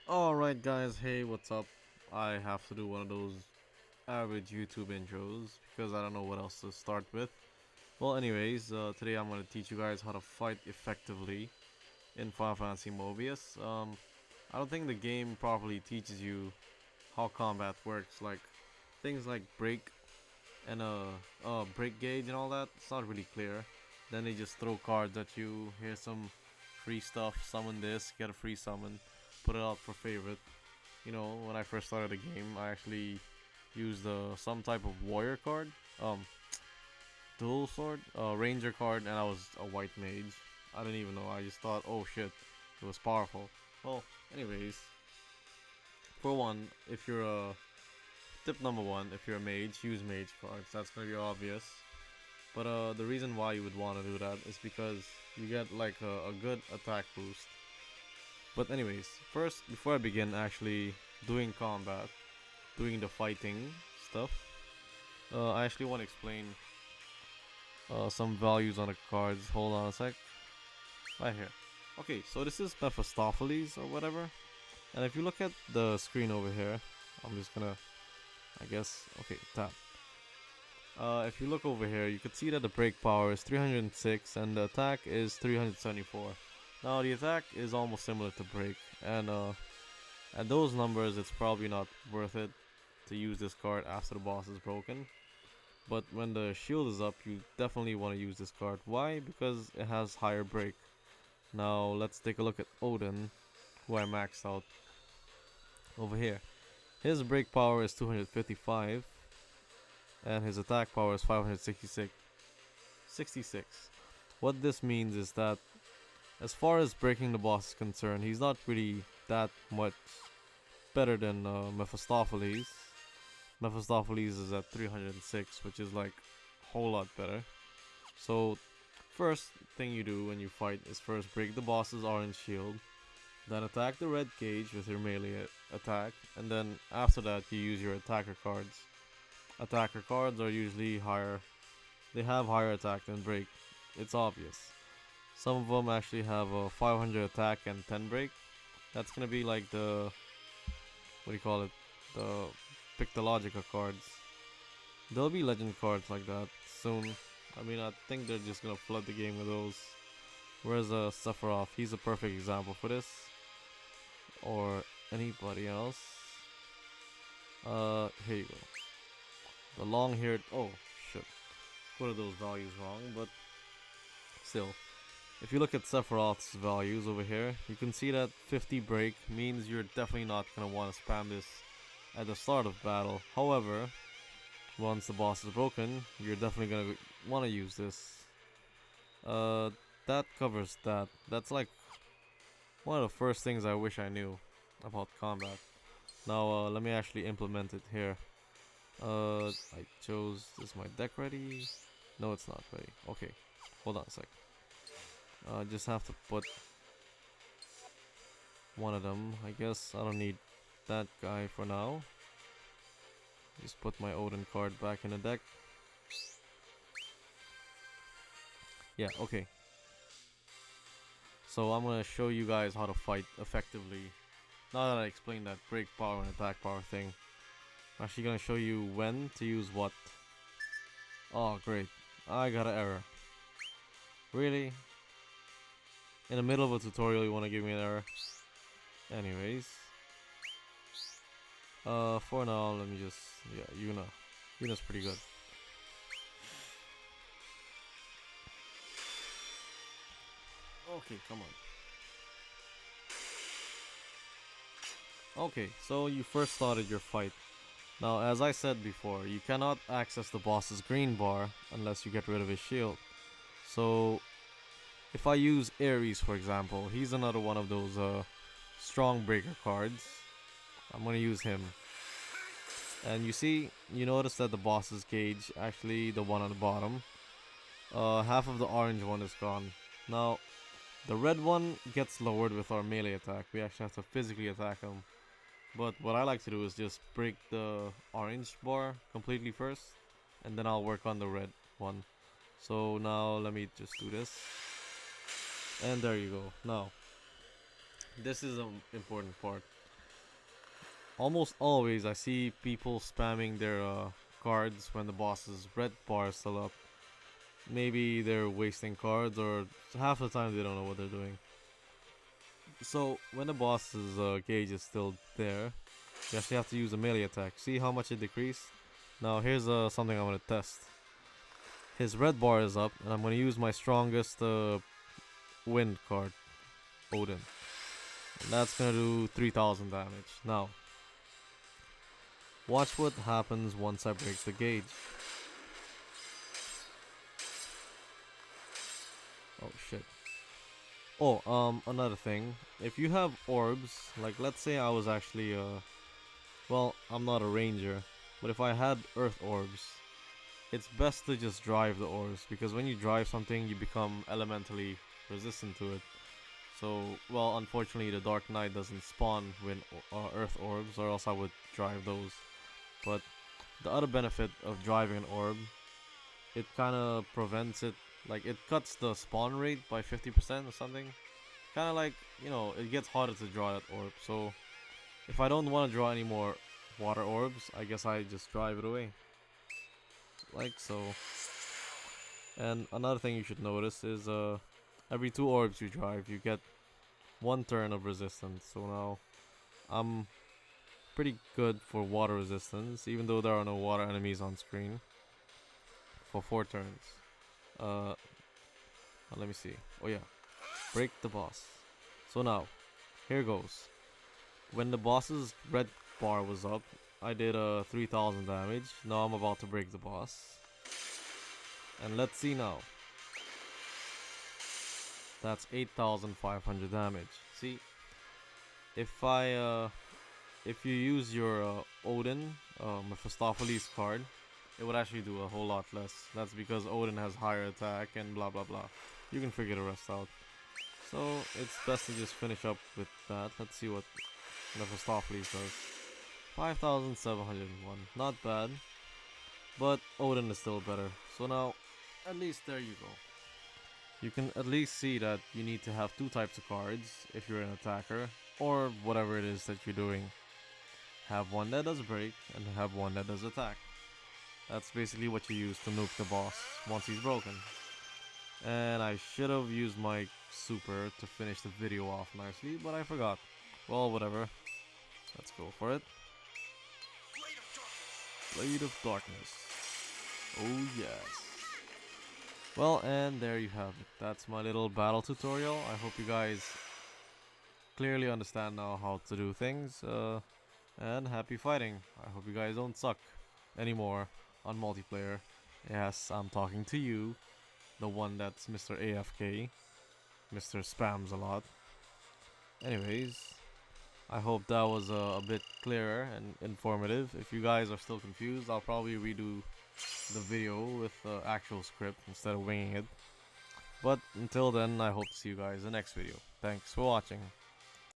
Alright guys, hey, what's up? I have to do one of those average YouTube intros because I don't know what else to start with. Well, anyways, today I'm going to teach you guys how to fight effectively in Final Fantasy Mobius. I don't think the game properly teaches you how combat works, like things like break and break gauge and all that. It's not really clear. Then they just throw cards at you. Here's some free stuff. Summon this, get a free summon, put it out for favorite. You know, when I first started the game, I actually used some type of warrior card, um, dual sword, ranger card, and I was a white mage. I didn't even know. I just thought, oh shit, it was powerful. Well, anyways, for one, if you're a tip number one, if you're a mage, use mage cards. That's gonna be obvious. But the reason why you would want to do that is because you get like a good attack boost. But anyways, first, before I begin actually doing combat, doing the fighting stuff, I actually want to explain some values on the cards. Hold on a sec. Right here. Okay, so this is Mephistopheles or whatever. And if you look at the screen over here, I'm just gonna, I guess, okay, tap. If you look over here, you can see that the break power is 306 and the attack is 374. Now the attack is almost similar to break, and at those numbers, it's probably not worth it to use this card after the boss is broken. But when the shield is up, you definitely want to use this card. Why? Because it has higher break. Now let's take a look at Odin, who I maxed out over here. His break power is 255, and his attack power is 566. 66. What this means is that as far as breaking the boss is concerned, he's not really that much better than Mephistopheles. Mephistopheles is at 306, which is like a whole lot better. So, first thing you do when you fight is first break the boss's orange shield, then attack the red gauge with your melee attack, and then after that you use your attacker cards. Attacker cards are usually higher, they have higher attack than break. It's obvious. Some of them actually have a 500 attack and 10 break. That's gonna be like the, what do you call it? The Pictologica cards. There'll be legend cards like that soon. I mean, I think they're just gonna flood the game with those. Whereas Sephiroth, he's a perfect example for this. Or anybody else. Here you go. The long-haired. Oh shit, put those values wrong, but still. If you look at Sephiroth's values over here, you can see that 50 break means you're definitely not gonna want to spam this at the start of battle. However, once the boss is broken, you're definitely gonna want to use this. That covers that. That's like one of the first things I wish I knew about combat. Now, let me actually implement it here. I chose, is my deck ready? No, it's not ready. Okay, hold on a sec. Just have to put one of them. I guess I don't need that guy for now. Just put my Odin card back in the deck. Yeah, okay. So I'm gonna show you guys how to fight effectively. Now that I explained that break power and attack power thing, I'm actually gonna show you when to use what. Oh great, I got an error. Really? In the middle of a tutorial you wanna give me an error? Anyways. For now, let me just, yeah, Yuna. Yuna's pretty good. Okay, come on. Okay, so you first started your fight. Now, as I said before, you cannot access the boss's green bar unless you get rid of his shield. So, if I use Ares, for example, he's another one of those strong breaker cards. I'm gonna use him. And you see, you notice that the boss's gauge, actually the one on the bottom, half of the orange one is gone. Now, the red one gets lowered with our melee attack. We actually have to physically attack him. But what I like to do is just break the orange bar completely first, and then I'll work on the red one. So now let me just do this. And there you go. Now, this is an important part. almost always I see people spamming their cards when the boss's red bar is still up. Maybe they're wasting cards, or half the time they don't know what they're doing. So when the boss's gauge is still there, you actually have to use a melee attack. See how much it decreased? Now here's something I'm gonna test. His red bar is up, and I'm gonna use my strongest wind card, Odin. And that's gonna do 3,000 damage. Now, watch what happens once I break the gauge. Oh shit. Oh, another thing. If you have orbs, like let's say I was actually well, I'm not a ranger, but if I had earth orbs, it's best to just drive the orbs, because when you drive something, you become elementally resistant to it. So, well, unfortunately, the Dark Knight doesn't spawn with earth orbs, or else I would drive those. But the other benefit of driving an orb, it kind of prevents it, like it cuts the spawn rate by 50% or something. Kind of like, you know, it gets harder to draw that orb. So if I don't want to draw any more water orbs, I guess I just drive it away. Like so. And another thing you should notice is every 2 orbs you drive, you get 1 turn of resistance. So now I'm pretty good for water resistance, even though there are no water enemies on screen, for 4 turns. Let me see. Oh yeah, break the boss. So now, here goes. When the boss's red bar was up, I did 3,000 damage. Now I'm about to break the boss. And let's see now. That's 8,500 damage. See, if you use your Odin, Mephistopheles card, it would actually do a whole lot less. That's because Odin has higher attack and blah blah blah. You can figure the rest out. So it's best to just finish up with that. Let's see what Mephistopheles does. 5,701. Not bad. But Odin is still better. So now, at least there you go. You can at least see that you need to have 2 types of cards if you're an attacker, or whatever it is that you're doing. Have one that does break, and have one that does attack. That's basically what you use to nuke the boss once he's broken. And I should have used my super to finish the video off nicely, but I forgot. Well, whatever. Let's go for it. Blade of Darkness. Oh yes. Well, and there you have it. That's my little battle tutorial. I hope you guys clearly understand now how to do things. And happy fighting. I hope you guys don't suck anymore on multiplayer. Yes, I'm talking to you, the one that's Mr. AFK, Mr. Spams a lot. Anyways, I hope that was a bit clearer and informative. If you guys are still confused, I'll probably redo the video with the actual script instead of winging it. But until then, I hope to see you guys in the next video. Thanks for watching.